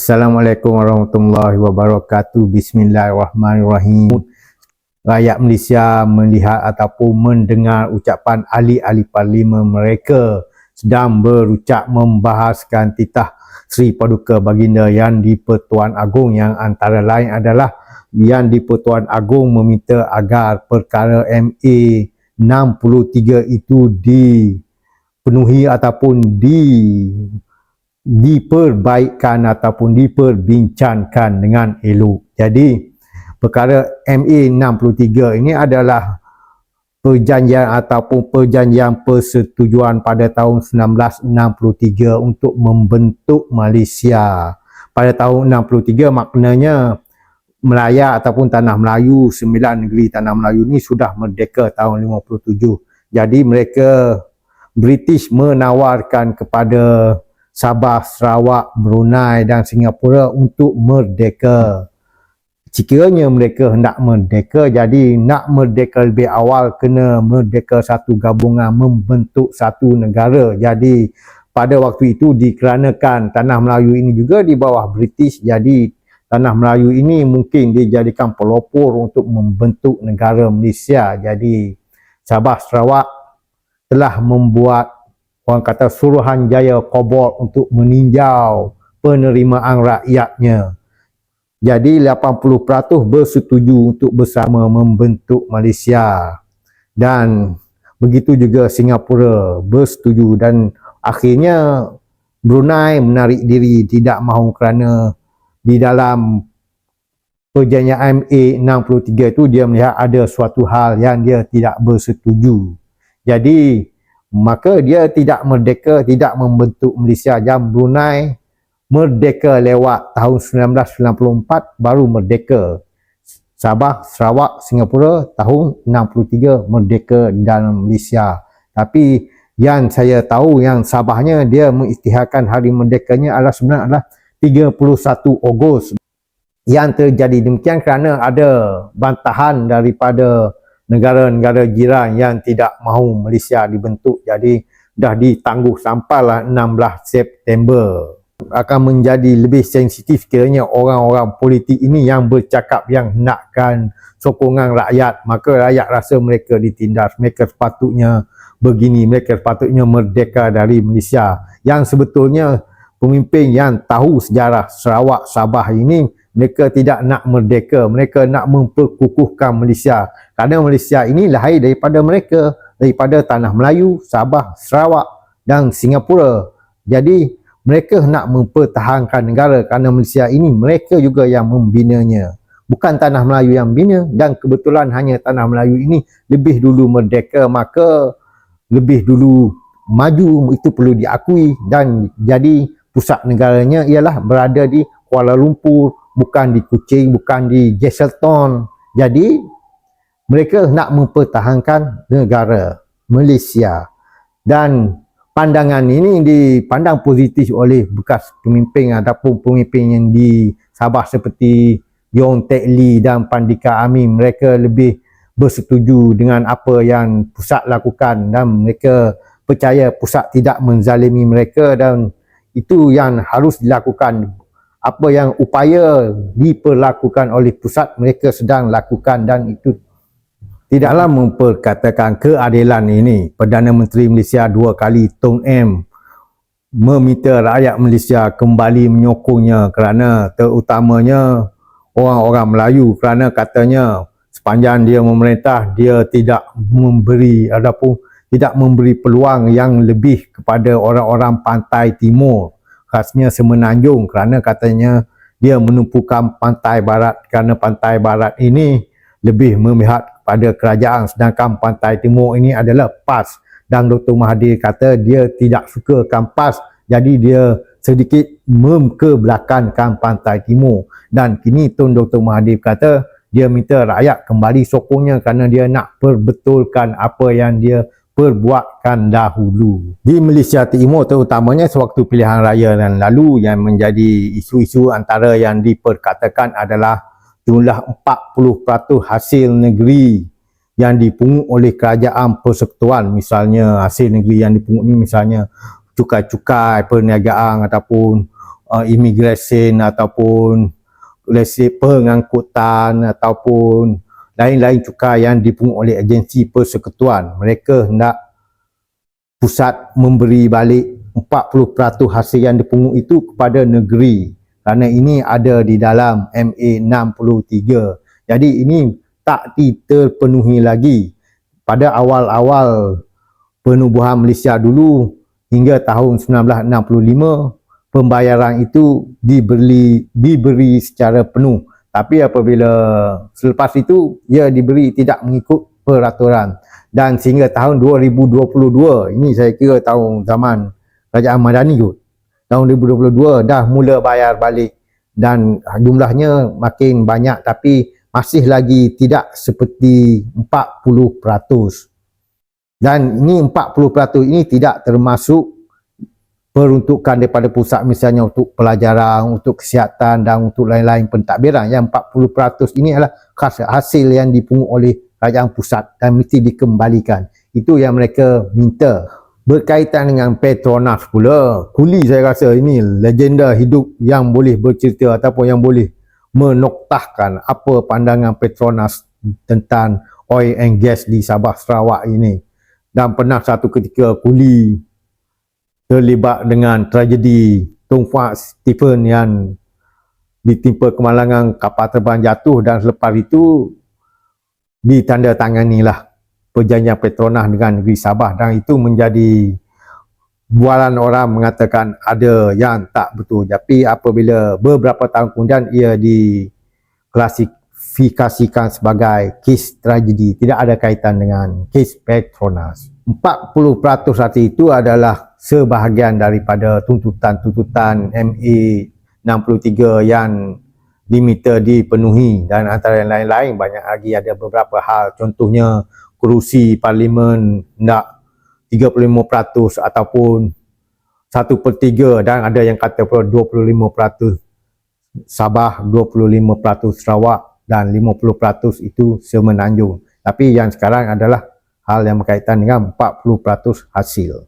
Assalamualaikum warahmatullahi wabarakatuh. Bismillahirrahmanirrahim. Rakyat Malaysia melihat ataupun mendengar ucapan ahli-ahli parlimen mereka sedang berucap membahaskan titah Seri Paduka Baginda Yang di-Pertuan Agong, yang antara lain adalah Yang di-Pertuan Agong meminta agar perkara MA 63 itu dipenuhi ataupun diperbaikkan ataupun diperbincangkan dengan elok. Jadi perkara MA 63 ini adalah perjanjian ataupun perjanjian persetujuan pada tahun 1963 untuk membentuk Malaysia. Pada tahun 63 maknanya Melaya ataupun Tanah Melayu, 9 negeri Tanah Melayu ini sudah merdeka tahun 57. Jadi mereka British menawarkan kepada Sabah, Sarawak, Brunei dan Singapura untuk merdeka. Sekiranya mereka hendak merdeka, jadi nak merdeka lebih awal kena merdeka satu gabungan membentuk satu negara. Jadi pada waktu itu dikarenakan Tanah Melayu ini juga di bawah British, jadi Tanah Melayu ini mungkin dijadikan pelopor untuk membentuk negara Malaysia. Jadi Sabah, Sarawak telah membuat orang kata Suruhanjaya Kobol untuk meninjau penerimaan rakyatnya. Jadi 80% bersetuju untuk bersama membentuk Malaysia. Dan begitu juga Singapura bersetuju, dan akhirnya Brunei menarik diri, tidak mahu kerana di dalam perjanjian MA 63 itu dia melihat ada suatu hal yang dia tidak bersetuju. Jadi maka dia tidak merdeka, tidak membentuk Malaysia. Dan Brunei merdeka lewat tahun 1994 baru merdeka. Sabah, Sarawak, Singapura tahun 63 merdeka dalam Malaysia. Tapi yang saya tahu, yang Sabahnya dia mengisytiharkan hari merdekanya adalah sebenarnya 31 Ogos. Yang terjadi demikian kerana ada bantahan daripada negara-negara jiran yang tidak mahu Malaysia dibentuk. Jadi dah ditangguh sampailah 16 September. Akan menjadi lebih sensitif kiranya orang-orang politik ini yang bercakap yang nakkan sokongan rakyat, maka rakyat rasa mereka ditindas, mereka sepatutnya begini, mereka sepatutnya merdeka dari Malaysia. Yang sebetulnya pemimpin yang tahu sejarah Sarawak, Sabah ini, mereka tidak nak merdeka, mereka nak memperkukuhkan Malaysia. Kerana Malaysia ini lahir daripada mereka, daripada Tanah Melayu, Sabah, Sarawak dan Singapura. Jadi mereka nak mempertahankan negara kerana Malaysia ini mereka juga yang membinanya. Bukan Tanah Melayu yang bina, dan kebetulan hanya Tanah Melayu ini lebih dulu merdeka, maka lebih dulu maju, itu perlu diakui. Dan jadi pusat negaranya ialah berada di Kuala Lumpur, bukan di Kuching, bukan di Jesselton. Jadi mereka nak mempertahankan negara Malaysia. Dan pandangan ini dipandang positif oleh bekas pemimpin ataupun pemimpin yang di Sabah seperti Yong Teck Lee dan Pandika Amin. Mereka lebih bersetuju dengan apa yang pusat lakukan, dan mereka percaya pusat tidak menzalimi mereka, dan itu yang harus dilakukan. Apa yang upaya diperlakukan oleh pusat mereka sedang lakukan, dan itu tidaklah memperkatakan keadilan ini. Perdana Menteri Malaysia 2 kali, Tun M, meminta rakyat Malaysia kembali menyokongnya kerana terutamanya orang-orang Melayu, kerana katanya sepanjang dia memerintah dia tidak memberi ataupun tidak memberi peluang yang lebih kepada orang-orang pantai timur, khasnya Semenanjung, kerana katanya dia menumpukan pantai barat, kerana pantai barat ini lebih memihak pada kerajaan, sedangkan pantai timur ini adalah PAS. Dan Dr. Mahathir kata dia tidak sukakan PAS, jadi dia sedikit mengkebelakangkan pantai timur. Dan kini Tun Dr. Mahathir kata dia minta rakyat kembali sokongnya kerana dia nak perbetulkan apa yang dia perbuatkan dahulu. Di Malaysia Timur terutamanya sewaktu pilihan raya yang lalu, yang menjadi isu-isu antara yang diperkatakan adalah jumlah 40% hasil negeri yang dipungut oleh kerajaan persekutuan. Misalnya hasil negeri yang dipungut ni misalnya cukai-cukai perniagaan ataupun imigresen ataupun lesen pengangkutan ataupun lain-lain cukai yang dipungut oleh agensi persekutuan. Mereka hendak pusat memberi balik 40% hasil yang dipungut itu kepada negeri, kerana ini ada di dalam MA 63. Jadi ini tak terpenuhi lagi. Pada awal-awal penubuhan Malaysia dulu hingga tahun 1965, pembayaran itu diberi secara penuh. Tapi apabila selepas itu ia diberi tidak mengikut peraturan, dan sehingga tahun 2022, ini saya kira tahun zaman Kerajaan Madani kot, tahun 2022 dah mula bayar balik dan jumlahnya makin banyak, tapi masih lagi tidak seperti 40%. Dan ini 40% ini tidak termasuk peruntukan daripada pusat, misalnya untuk pelajaran, untuk kesihatan dan untuk lain-lain pentadbiran. Yang 40% ini adalah hasil yang dipungut oleh kerajaan pusat dan mesti dikembalikan. Itu yang mereka minta. Berkaitan dengan Petronas pula, Kuli saya rasa ini legenda hidup yang boleh bercerita ataupun yang boleh menoktahkan apa pandangan Petronas tentang oil and gas di Sabah Sarawak ini. Dan pernah satu ketika Kuli terlibat dengan tragedi Tung Fuak Stephen yang ditimpa kemalangan kapal terbang jatuh, dan selepas itu ditandatanganilah perjanjian Petronas dengan negeri Sabah, dan itu menjadi bualan orang mengatakan ada yang tak betul. Tapi apabila beberapa tahun kemudian ia diklasifikasikan sebagai kes tragedi, tidak ada kaitan dengan kes Petronas. 40% itu adalah sebahagian daripada tuntutan-tuntutan MA 63 yang diminta dipenuhi, dan antara yang lain-lain banyak lagi, ada beberapa hal, contohnya kerusi parlimen nak 35% ataupun 1/3, dan ada yang kata pula 25% Sabah, 25% Sarawak dan 50% itu Semenanjung. Tapi yang sekarang adalah hal yang berkaitan dengan 40% hasil.